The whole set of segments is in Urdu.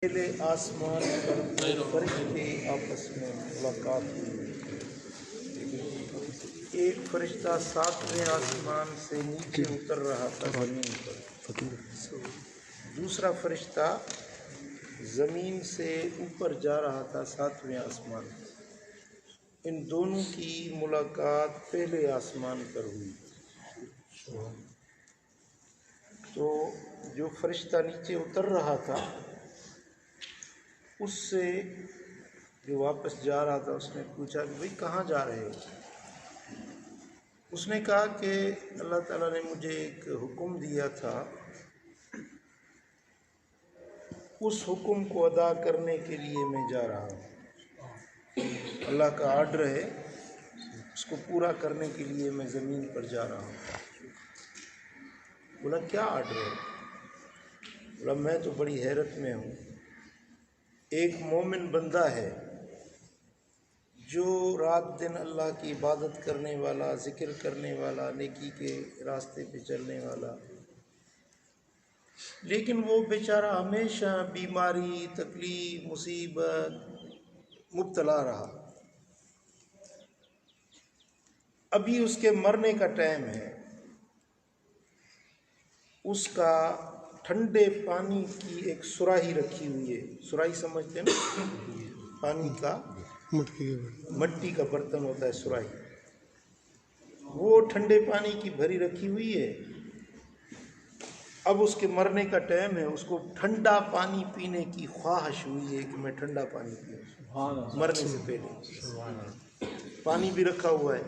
پہلے آسمان پر دو فرشتے آپس میں ملاقات ہوئی۔ ایک فرشتہ 7ویں آسمان سے نیچے اتر رہا تھا زمین پر، دوسرا فرشتہ زمین سے اوپر جا رہا تھا 7ویں آسمان پر۔ ان دونوں کی ملاقات پہلے آسمان پر ہوئی۔ تو جو فرشتہ نیچے اتر رہا تھا اس سے جو واپس جا رہا تھا اس نے پوچھا کہ بھئی کہاں جا رہے ہو؟ اس نے کہا کہ اللہ تعالیٰ نے مجھے ایک حکم دیا تھا، اس حکم کو ادا کرنے کے لیے میں جا رہا ہوں۔ اللہ کا آرڈر ہے، اس کو پورا کرنے کے لیے میں زمین پر جا رہا ہوں۔ بولا کیا آرڈر ہے؟ بولا میں تو بڑی حیرت میں ہوں۔ ایک مومن بندہ ہے جو رات دن اللہ کی عبادت کرنے والا، ذکر کرنے والا، نیکی کے راستے پہ چلنے والا، لیکن وہ بیچارہ ہمیشہ بیماری، تکلیف، مصیبت مبتلا رہا۔ ابھی اس کے مرنے کا ٹائم ہے۔ اس کا ٹھنڈے پانی کی ایک سراہی رکھی ہوئی ہے۔ سراہی سمجھتے ہیں نا؟ پانی کا مٹی کا برتن ہوتا ہے سراہی۔ وہ ٹھنڈے پانی کی بھری رکھی ہوئی ہے۔ اب اس کے مرنے کا ٹائم ہے، اس کو ٹھنڈا پانی پینے کی خواہش ہوئی ہے کہ میں ٹھنڈا پانی پیوں مرنے سے پہلے۔ پانی بھی رکھا ہوا ہے۔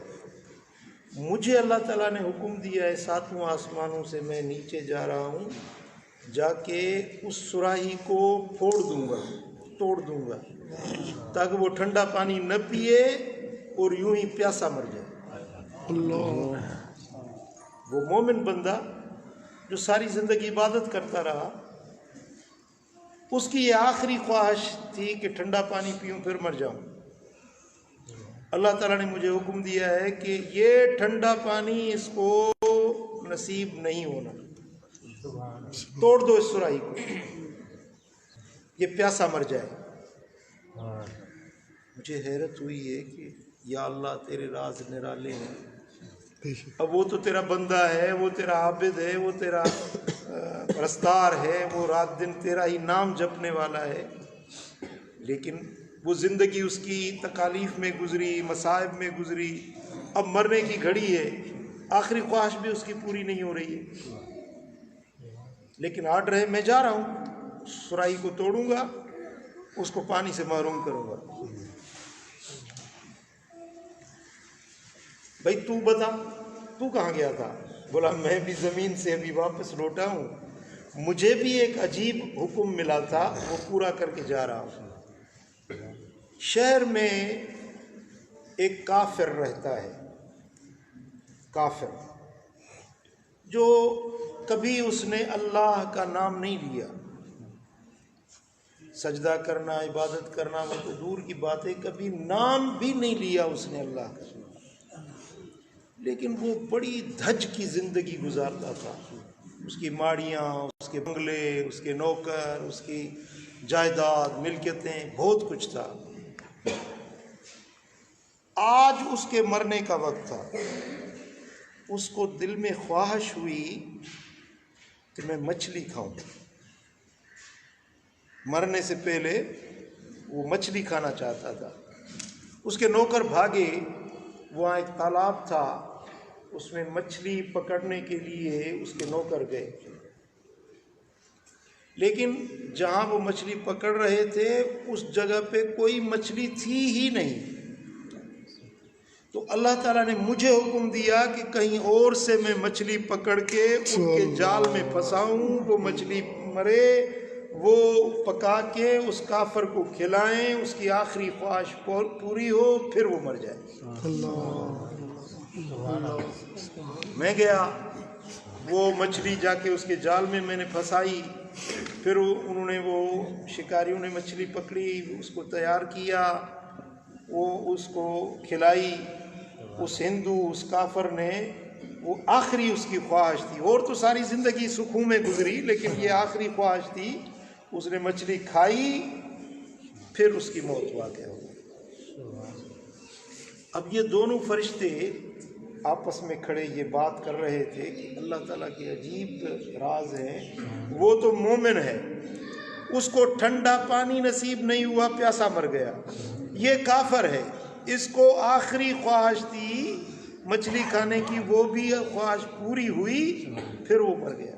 مجھے اللہ تعالیٰ نے حکم دیا ہے 7 آسمانوں سے میں نیچے جا رہا ہوں، جا کے اس سراہی کو پھوڑ دوں گا، توڑ دوں گا، تاکہ وہ ٹھنڈا پانی نہ پیے اور یوں ہی پیاسا مر جائے۔ اللہ! وہ مومن بندہ جو ساری زندگی عبادت کرتا رہا، اس کی یہ آخری خواہش تھی کہ ٹھنڈا پانی پیوں پھر مر جاؤں۔ اللہ تعالیٰ نے مجھے حکم دیا ہے کہ یہ ٹھنڈا پانی اس کو نصیب نہیں ہونا، توڑ دو اس سراہی کو، یہ پیاسا مر جائے۔ مجھے حیرت ہوئی ہے کہ یا اللہ تیرے راز نرالے ہیں۔ اب وہ تو تیرا بندہ ہے، وہ تیرا عابد ہے، وہ تیرا پرستار ہے، وہ رات دن تیرا ہی نام جپنے والا ہے، لیکن وہ زندگی اس کی تکالیف میں گزری، مصائب میں گزری، اب مرنے کی گھڑی ہے، آخری خواہش بھی اس کی پوری نہیں ہو رہی ہے، لیکن آرڈر ہے میں جا رہا ہوں، سراہی کو توڑوں گا، اس کو پانی سے محروم کروں گا۔ بھائی تو بتا تو کہاں گیا تھا؟ بولا میں بھی زمین سے ابھی واپس لوٹا ہوں، مجھے بھی ایک عجیب حکم ملا تھا، وہ پورا کر کے جا رہا ہوں۔ شہر میں ایک کافر رہتا ہے، کافر جو کبھی اس نے اللہ کا نام نہیں لیا، سجدہ کرنا، عبادت کرنا وہ تو دور کی بات ہے، کبھی نام بھی نہیں لیا اس نے اللہ کا، لیکن وہ بڑی دھج کی زندگی گزارتا تھا۔ اس کی ماڑیاں، اس کے بنگلے، اس کے نوکر، اس کی جائیداد، ملکیتیں، بہت کچھ تھا۔ آج اس کے مرنے کا وقت تھا، اس کو دل میں خواہش ہوئی کہ میں مچھلی کھاؤں۔ مرنے سے پہلے وہ مچھلی کھانا چاہتا تھا۔ اس کے نوکر بھاگے، وہاں ایک تالاب تھا، اس میں مچھلی پکڑنے کے لیے اس کے نوکر گئے، لیکن جہاں وہ مچھلی پکڑ رہے تھے اس جگہ پہ کوئی مچھلی تھی ہی نہیں۔ تو اللہ تعالیٰ نے مجھے حکم دیا کہ کہیں اور سے میں مچھلی پکڑ کے ان کے جال میں پھنساؤں، وہ مچھلی مرے، وہ پکا کے اس کافر کو کھلائیں، اس کی آخری خواہش پوری ہو، پھر وہ مر جائے۔ میں گیا، وہ مچھلی جا کے اس کے جال میں نے پھنسائی، پھر انہوں نے وہ شکاریوں نے مچھلی پکڑی، اس کو تیار کیا، وہ اس کو کھلائی۔ اس ہندو، اس کافر نے، وہ آخری اس کی خواہش تھی، اور تو ساری زندگی سکھوں میں گزری، لیکن یہ آخری خواہش تھی اس نے مچھلی کھائی، پھر اس کی موت واقع ہو گئی۔ اب یہ دونوں فرشتے آپس میں کھڑے یہ بات کر رہے تھے کہ اللہ تعالیٰ کے عجیب راز ہیں، وہ تو مومن ہے، اس کو ٹھنڈا پانی نصیب نہیں ہوا، پیاسا مر گیا، یہ کافر ہے، اس کو آخری خواہش تھی مچھلی کھانے کی، وہ بھی خواہش پوری ہوئی، پھر وہ مر گیا۔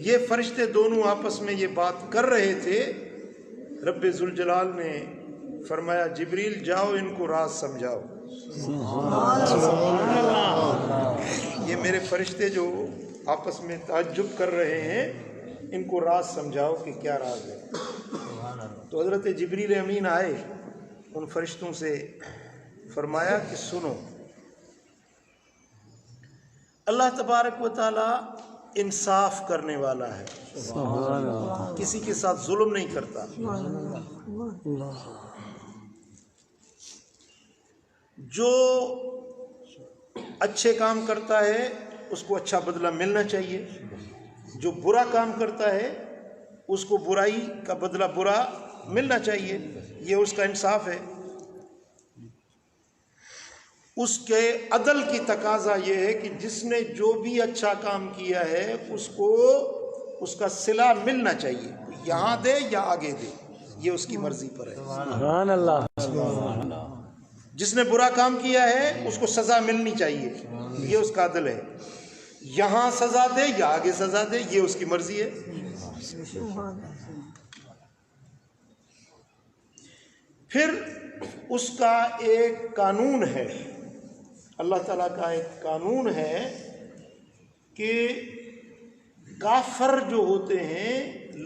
یہ فرشتے دونوں آپس میں یہ بات کر رہے تھے، رب ذوالجلال نے فرمایا جبریل جاؤ ان کو راز سمجھاؤ۔ یہ میرے فرشتے جو آپس میں تعجب کر رہے ہیں، ان کو راز سمجھاؤ کہ کیا راز ہے۔ تو حضرت جبریل امین آئے، ان فرشتوں سے فرمایا کہ سنو، اللہ تبارک و تعالی انصاف کرنے والا ہے، کسی کے ساتھ ظلم نہیں کرتا۔ جو اچھے کام کرتا ہے اس کو اچھا بدلہ ملنا چاہیے، جو برا کام کرتا ہے اس کو برائی کا بدلہ برا ملنا چاہیے، یہ اس کا انصاف ہے۔ اس کے عدل کی تقاضا یہ ہے کہ جس نے جو بھی اچھا کام کیا ہے اس کو اس کا صلہ ملنا چاہیے، یہاں دے یا آگے دے، یہ اس کی مرضی پر ہے۔ سبحان اللہ۔ جس نے برا کام کیا ہے اس کو سزا ملنی چاہیے، یہ اس کا عدل ہے، یہاں سزا دے یا آگے سزا دے، یہ اس کی مرضی ہے۔ پھر اس کا ایک قانون ہے، اللہ تعالیٰ کا ایک قانون ہے کہ کافر جو ہوتے ہیں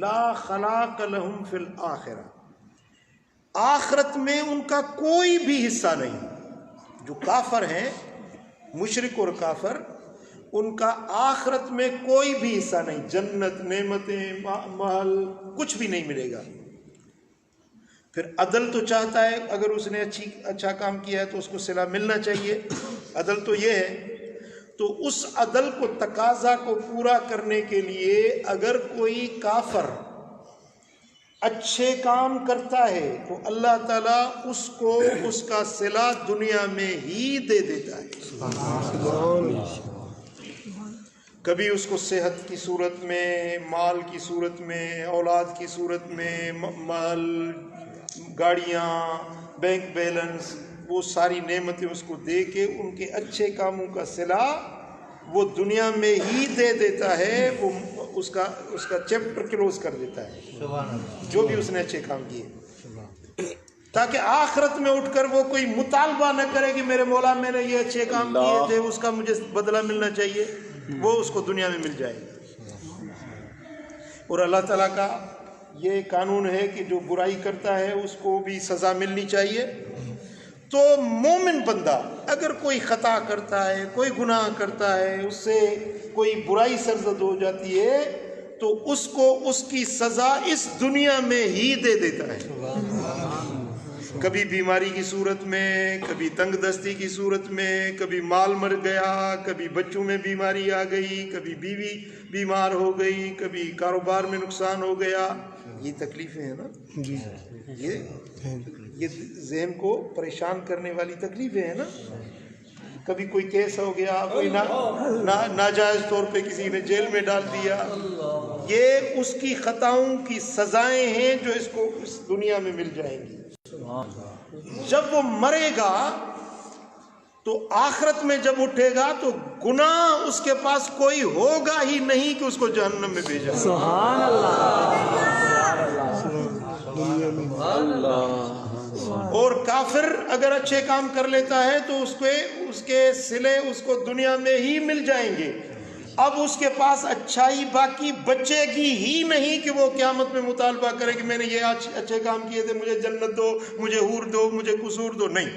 لا خلاق لہم فی الآخرہ، آخرت میں ان کا کوئی بھی حصہ نہیں۔ جو کافر ہیں، مشرک اور کافر، ان کا آخرت میں کوئی بھی حصہ نہیں، جنت، نعمتیں، محل، کچھ بھی نہیں ملے گا۔ پھر عدل تو چاہتا ہے اگر اس نے اچھا کام کیا ہے تو اس کو صلہ ملنا چاہیے، عدل تو یہ ہے۔ تو اس عدل کو، تقاضا کو پورا کرنے کے لیے اگر کوئی کافر اچھے کام کرتا ہے تو اللہ تعالیٰ اس کو اس کا صلہ دنیا میں ہی دے دیتا ہے۔ کبھی اس کو صحت کی صورت میں، مال کی صورت میں، اولاد کی صورت میں، مال، گاڑیاں، بینک بیلنس، وہ ساری نعمتیں اس کو دے کے ان کے اچھے کاموں کا صلہ وہ دنیا میں ہی دے دیتا ہے، وہ اس کا چیپٹر کلوز کر دیتا ہے، جو بھی اس نے اچھے کام کیے، تاکہ آخرت میں اٹھ کر وہ کوئی مطالبہ نہ کرے کہ میرے مولا میں نے یہ اچھے کام کیے تھے، اس کا مجھے بدلہ ملنا چاہیے، وہ اس کو دنیا میں مل جائے گا۔ اور اللہ تعالیٰ کا یہ قانون ہے کہ جو برائی کرتا ہے اس کو بھی سزا ملنی چاہیے۔ تو مومن بندہ اگر کوئی خطا کرتا ہے، کوئی گناہ کرتا ہے، اس سے کوئی برائی سرزد ہو جاتی ہے تو اس کو اس کی سزا اس دنیا میں ہی دے دیتا ہے، کبھی بیماری کی صورت میں، کبھی تنگ دستی کی صورت میں، کبھی مال مر گیا، کبھی بچوں میں بیماری آ گئی، کبھی بیوی بیمار ہو گئی، کبھی کاروبار میں نقصان ہو گیا۔ یہ تکلیفیں ہیں نا، یہ ذہن کو پریشان کرنے والی تکلیفیں ہیں نا۔ کبھی کوئی کیس ہو گیا، کوئی ناجائز طور پہ کسی نے جیل میں ڈال دیا، یہ اس کی خطاؤں کی سزائیں ہیں جو اس کو اس دنیا میں مل جائیں گی۔ جب وہ مرے گا تو آخرت میں جب اٹھے گا تو گناہ اس کے پاس کوئی ہوگا ہی نہیں کہ اس کو جہنم میں بھیجا۔ سبحان اللہ۔ اور کافر اگر اچھے کام کر لیتا ہے تو اس کے صلے اس کو دنیا میں ہی مل جائیں گے، اب اس کے پاس اچھائی باقی بچے گی ہی نہیں کہ وہ قیامت میں مطالبہ کرے کہ میں نے یہ اچھے کام کیے تھے، مجھے جنت دو، مجھے حور دو، مجھے قصور دو، نہیں،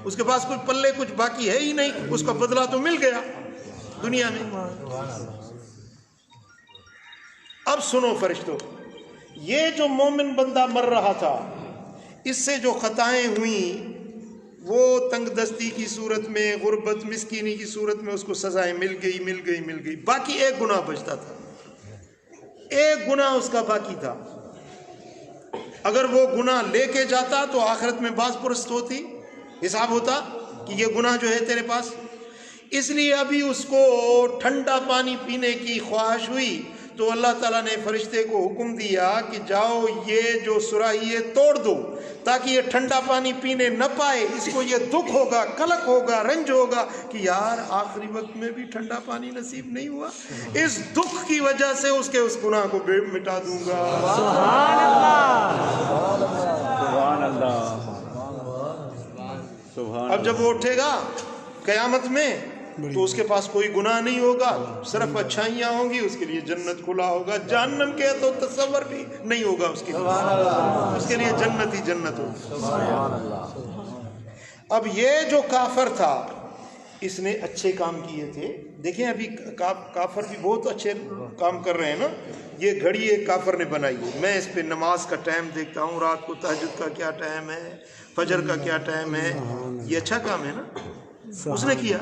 اس کے پاس کچھ پلے کچھ باقی ہے ہی نہیں، اس کا بدلہ تو مل گیا دنیا میں۔ اب سنو فرشتوں، یہ جو مومن بندہ مر رہا تھا، اس سے جو خطائیں ہوئیں وہ تنگ دستی کی صورت میں، غربت مسکینی کی صورت میں اس کو سزائیں مل گئی، باقی ایک گناہ بچتا تھا، ایک گناہ اس کا باقی تھا. اگر وہ گناہ لے کے جاتا تو آخرت میں باز پرست ہوتی، حساب ہوتا کہ یہ گناہ جو ہے تیرے پاس. اس لیے ابھی اس کو ٹھنڈا پانی پینے کی خواہش ہوئی تو اللہ تعالیٰ نے فرشتے کو حکم دیا کہ جاؤ یہ جو سراہی ہے توڑ دو تاکہ یہ ٹھنڈا پانی پینے نہ پائے. اس کو یہ دکھ ہوگا، قلق ہوگا، رنج ہوگا کہ یار آخری وقت میں بھی ٹھنڈا پانی نصیب نہیں ہوا. اس دکھ کی وجہ سے اس کے اس گناہ کو مٹا دوں گا. سبحان اللہ. اب جب وہ اٹھے گا قیامت میں تو اس کے پاس کوئی گناہ نہیں ہوگا، صرف اچھائیاں ہوں گی، اس کے لیے جنت کھلا ہوگا. جہنم کے تو تصور بھی نہیں ہوگا اس کے لیے، اس کے لیے جنت ہی جنت ہوگی. اب یہ جو کافر تھا اس نے اچھے کام کیے تھے. دیکھیں ابھی کافر بھی بہت اچھے کام کر رہے ہیں نا. یہ گھڑی ایک کافر نے بنائی ہے، میں اس پہ نماز کا ٹائم دیکھتا ہوں، رات کو تہجد کا کیا ٹائم ہے، فجر کا کیا ٹائم ہے. یہ اچھا کام ہے نا، اس نے کیا.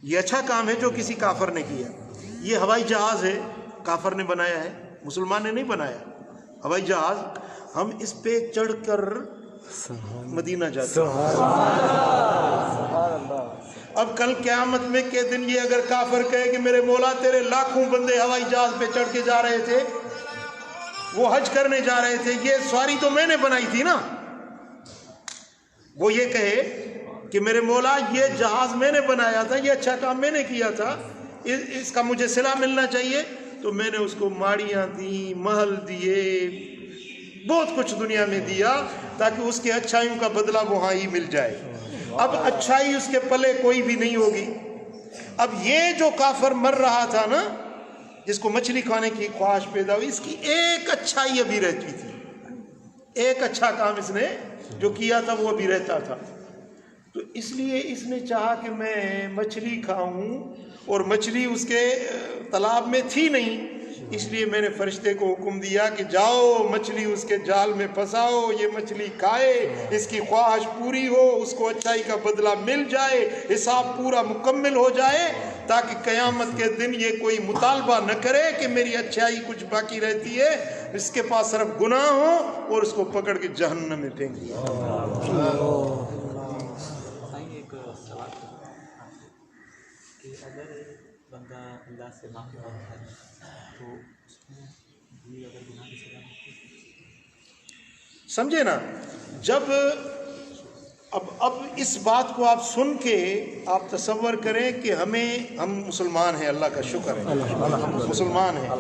یہ اچھا کام ہے جو کسی کافر نے کیا. یہ ہوائی جہاز ہے، کافر نے بنایا ہے، مسلمان نے نہیں بنایا. ہوائی جہاز ہم اس پہ چڑھ کر مدینہ جاتے ہیں. اب کل قیامت میں کے دن یہ اگر کافر کہے کہ میرے مولا تیرے لاکھوں بندے ہوائی جہاز پہ چڑھ کے جا رہے تھے، وہ حج کرنے جا رہے تھے، یہ سواری تو میں نے بنائی تھی نا. وہ یہ کہے کہ میرے مولا یہ جہاز میں نے بنایا تھا، یہ اچھا کام میں نے کیا تھا، اس کا مجھے صلہ ملنا چاہیے. تو میں نے اس کو ماڑیاں دی، محل دیے، بہت کچھ دنیا میں دیا تاکہ اس کے اچھائیوں کا بدلہ وہاں ہی مل جائے. اب اچھائی اس کے پلے کوئی بھی نہیں ہوگی. اب یہ جو کافر مر رہا تھا نا، جس کو مچھلی کھانے کی خواہش پیدا ہوئی، اس کی ایک اچھائی ابھی رہتی تھی، ایک اچھا کام اس نے جو کیا تھا وہ ابھی رہتا تھا. تو اس لیے اس نے چاہا کہ میں مچھلی کھاؤں، اور مچھلی اس کے تالاب میں تھی نہیں، اس لیے میں نے فرشتے کو حکم دیا کہ جاؤ مچھلی اس کے جال میں پھنساؤ، یہ مچھلی کھائے، اس کی خواہش پوری ہو، اس کو اچھائی کا بدلہ مل جائے، حساب پورا مکمل ہو جائے، تاکہ قیامت کے دن یہ کوئی مطالبہ نہ کرے کہ میری اچھائی کچھ باقی رہتی ہے. اس کے پاس صرف گناہ ہو اور اس کو پکڑ کے جہنم میں پھینک دیا. اگر بندہ اللہ سے معافی مانگتا ہے تو اس میں بھی اگر گناہ کی سزا ہوتی ہے. سمجھے نا. جب اب اس بات کو آپ سن کے آپ تصور کریں کہ ہم مسلمان ہیں، اللہ کا شکر ہے ہم مسلمان ہیں.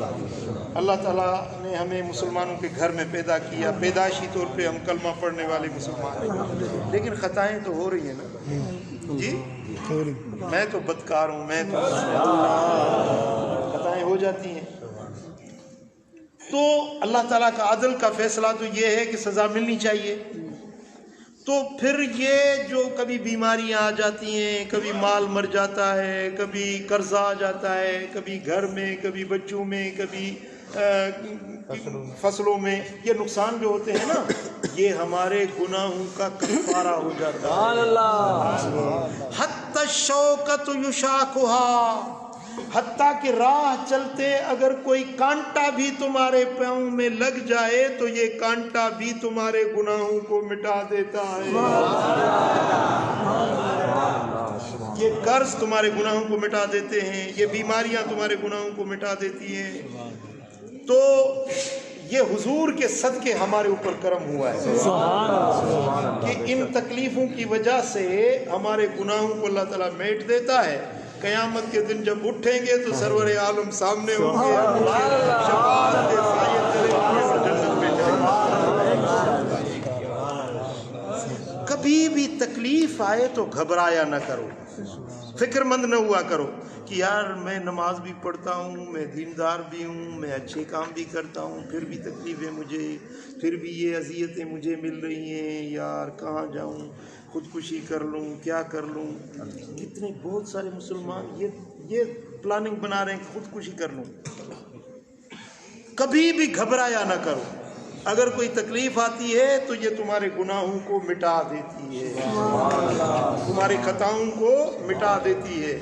اللہ تعالیٰ نے ہمیں مسلمانوں کے گھر میں پیدا کیا، پیدائشی طور پہ ہم کلمہ پڑھنے والے مسلمان ہیں، لیکن خطائیں تو ہو رہی ہیں نا. جی میں تو بدکار ہوں، میں تو خطائیں ہو جاتی ہیں. تو اللہ تعالیٰ کا عدل کا فیصلہ تو یہ ہے کہ سزا ملنی چاہیے. تو پھر یہ جو کبھی بیماریاں آ جاتی ہیں، کبھی مال مر جاتا ہے، کبھی قرضہ آ جاتا ہے، کبھی گھر میں، کبھی بچوں میں، کبھی فصلوں میں، یہ نقصان جو ہوتے ہیں نا، یہ ہمارے گناہوں کا کفارہ ہو جاتا ہے. حتی الشوکۃ یشاکھھا، حتیٰ کہ راہ چلتے اگر کوئی کانٹا بھی تمہارے پاؤں میں لگ جائے تو یہ کانٹا بھی تمہارے گناہوں کو مٹا دیتا ہے. یہ قرض تمہارے گناہوں کو مٹا دیتے ہیں، یہ بیماریاں تمہارے گناہوں کو مٹا دیتی ہیں. تو یہ حضور کے صدقے ہمارے اوپر کرم ہوا ہے کہ ان تکلیفوں کی وجہ سے ہمارے گناہوں کو اللہ تعالیٰ میٹ دیتا ہے. قیامت کے دن جب اٹھیں گے تو سرور عالم سامنے ہوں گے، شفاعت کے سائے تلے ہوں گے اور جنت میں جائیں گے. کبھی بھی تکلیف آئے تو گھبرایا نہ کرو، فکر مند نہ ہوا کرو کہ یار میں نماز بھی پڑھتا ہوں، میں دیندار بھی ہوں، میں اچھے کام بھی کرتا ہوں، پھر بھی تکلیفیں مجھے، پھر بھی یہ اذیتیں مجھے مل رہی ہیں، یار کہاں جاؤں، خودکشی کر لوں، کیا کر لوں. کتنے بہت سارے مسلمان یہ پلاننگ بنا رہے ہیں کہ خودکشی کر لوں. کبھی بھی گھبرایا نہ کرو. اگر کوئی تکلیف آتی ہے تو یہ تمہارے گناہوں کو مٹا دیتی ہے، تمہاری خطاؤں کو مٹا دیتی ہے،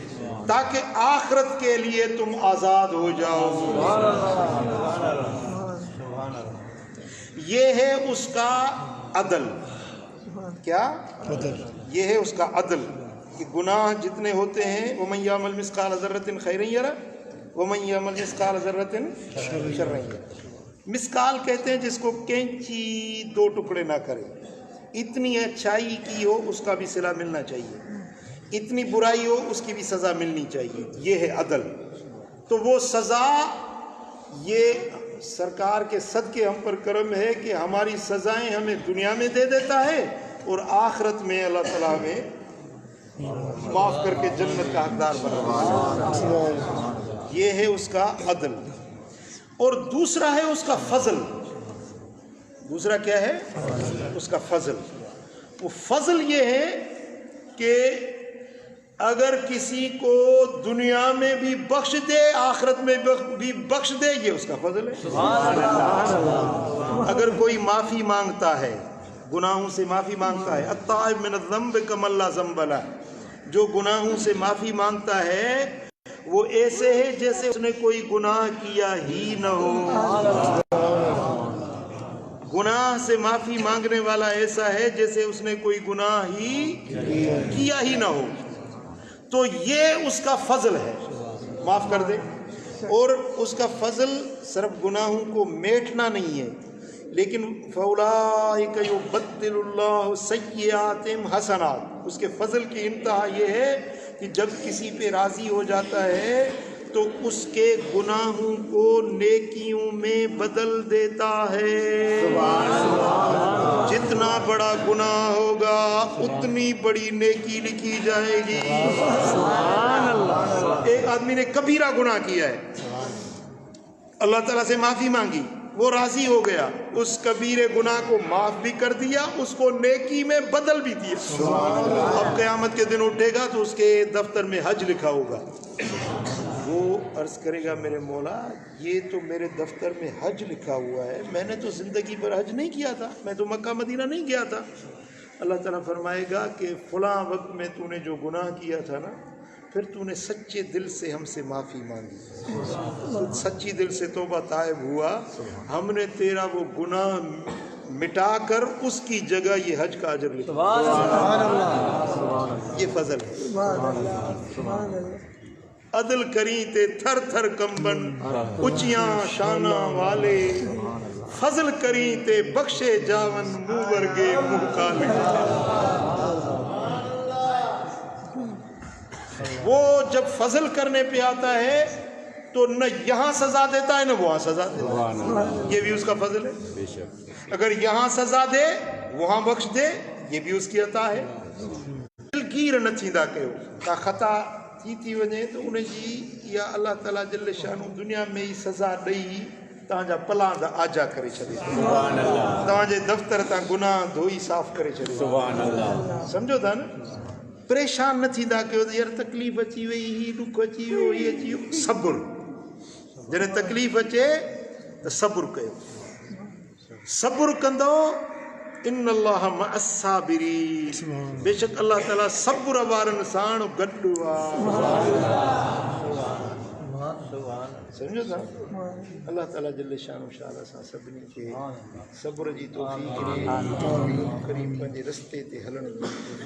تاکہ آخرت کے لیے تم آزاد ہو جاؤ۔ یہ ہے اس کا عدل۔ کیا؟ یہ ہے اس کا عدل کہ گناہ جتنے ہوتے ہیں وَمَن يَعْمَلْ مِثْقَالَ ذَرَّةٍ خَيْرًا يَرَهُ وَمَن يَعْمَلْ مِثْقَالَ ذَرَّةٍ شَرًّا يَرَهُ۔ مثقال کہتے ہیں جس کو کینچی دو ٹکڑے نہ کرے، اتنی اچھائی کی ہو اس کا بھی صلہ ملنا چاہیے، اتنی برائی ہو اس کی بھی سزا ملنی چاہیے، یہ ہے عدل۔ تو وہ سزا یہ سرکار کے صدقے ہم پر کرم ہے کہ ہماری سزائیں ہمیں دنیا میں دے دیتا ہے اور آخرت میں اللہ تعالیٰ میں معاف کر کے جنت کا حقدار بنا۔ یہ ہے اس کا عدل۔ اور دوسرا ہے اس کا فضل۔ دوسرا کیا ہے؟ اس کا فضل۔ وہ فضل یہ ہے کہ اگر کسی کو دنیا میں بھی بخش دے آخرت میں بھی بخش دے، یہ اس کا فضل ہے۔ اگر کوئی معافی مانگتا ہے، گناہوں سے معافی مانگتا ہے، التائب من الذنب کمن لا ذنب لہ، جو گناہوں سے معافی مانگتا ہے وہ ایسے ہے جیسے اس نے کوئی گناہ کیا ہی نہ ہو۔ گناہ سے معافی مانگنے والا ایسا ہے جیسے اس نے کوئی گناہ ہی کیا ہی نہ ہو۔ تو یہ اس کا فضل ہے، معاف کر دے۔ اور اس کا فضل صرف گناہوں کو میٹھنا نہیں ہے، لیکن فَأُولَٰئِكَ يُبَدِّلُ اللَّهُ سَيِّئَاتِهِمْ حَسَنَاتٍ۔ اس کے فضل کی انتہا یہ ہے کہ جب کسی پہ راضی ہو جاتا ہے تو اس کے گناہوں کو نیکیوں میں بدل دیتا ہے۔ جتنا بڑا گناہ ہوگا اتنی بڑی نیکی لکھی جائے گی۔ ایک آدمی نے کبیرہ گناہ کیا ہے، اللہ تعالیٰ سے معافی مانگی، وہ راضی ہو گیا، اس کبیرے گناہ کو معاف بھی کر دیا، اس کو نیکی میں بدل بھی دیا۔ اب قیامت کے دن اٹھے گا تو اس کے دفتر میں حج لکھا ہوگا۔ وہ عرض کرے گا میرے مولا یہ تو میرے دفتر میں حج لکھا ہوا ہے، میں نے تو زندگی پر حج نہیں کیا تھا، میں تو مکہ مدینہ نہیں گیا تھا۔ اللہ تعالیٰ فرمائے گا کہ فلاں وقت میں تو نے جو گناہ کیا تھا نا، پھر تو نے سچے دل سے ہم سے معافی مانگی، سچی دل سے توبہ طائب ہوا، ہم نے تیرا وہ گناہ مٹا کر اس کی جگہ یہ حج کا اجر لکھا۔ یہ فضل ہے۔ عدل کریں تے تھر تھر کمبن اچیاں شاناں والے، فضل کریں تے بخشے جاون منہ ورگے منہ کالے۔ وہ جب فضل کرنے پہ آتا ہے تو نہ یہاں سزا دیتا ہے نہ وہاں سزا دیتا ہے، یہ بھی اس کا فضل ہے۔ اگر یہاں سزا دے وہاں بخش دے، یہ بھی اس کی عطا ہے۔ دلگیر نہ تھیندا کہو کا خطا تھی وجے تو انہیں جی یا اللہ تعالیٰ جل شانو دنیا میں ہی سزا ڈئی تانجا پلاں دا آجا کرے چھڑے، تانجے دفتر تا گناہ دھوئی صاف کرے چھڑے۔ سمجھو تھا نا؟ پریشان نہ تھیندا کہو یار تکلیف اچی وئی، ہی دکھ اچی ویو، یہ اچی ویو۔ صبر، جنہیں تکلیف اچے تو صبر کہو، صبر کندو ان اللہ مع الصابرین، بے شک اللہ تعالیٰ صبر وارن سان گڈ وا۔ سمجھو تھا؟ اللہ تعالیٰ جل شانو شاء سا سبنی کے صبر جی توفیق ڈے، کریم پنجے رستے تے ہلن جی توفیق۔